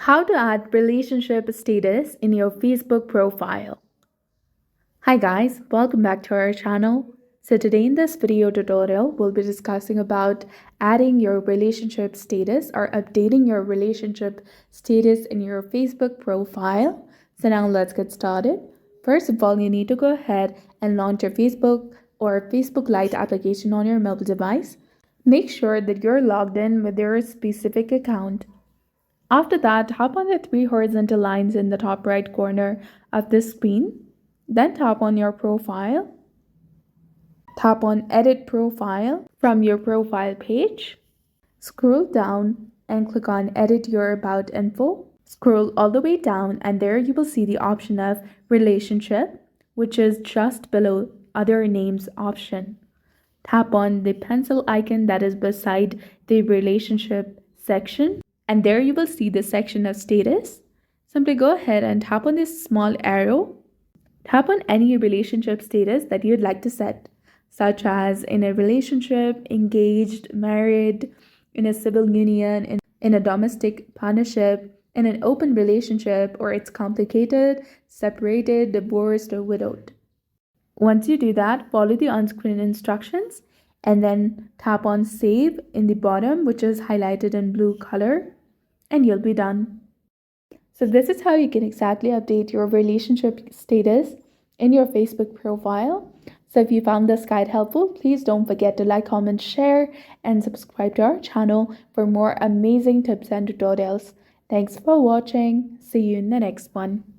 How to add relationship status in your Facebook profile. Hi guys, welcome back to our channel. So today in this video tutorial, we'll be discussing about adding your relationship status or updating your relationship status in your Facebook profile. So now let's get started. First of all, you need to go ahead and launch your Facebook or Facebook Lite application on your mobile device. Make sure that you're logged in with your specific account. After that, tap on the three horizontal lines in the top right corner of the screen. Then tap on your profile. Tap on Edit Profile from your profile page. Scroll down and click on Edit Your About Info. Scroll all the way down and there you will see the option of Relationship, which is just below Other Names option. Tap on the pencil icon that is beside the Relationship section. And there you will see the section of status. Simply go ahead and tap on this small arrow. Tap on any relationship status that you'd like to set, such as in a relationship, engaged, married, in a civil union, in a domestic partnership, in an open relationship, or it's complicated, separated, divorced, or widowed. Once you do that, follow the on-screen instructions and then tap on Save in the bottom, which is highlighted in blue color, and you'll be done. So this is how you can exactly update your relationship status in your Facebook profile. So if you found this guide helpful, please don't forget to like, comment, share, and subscribe to our channel for more amazing tips and tutorials. Thanks for watching. See you in the next one.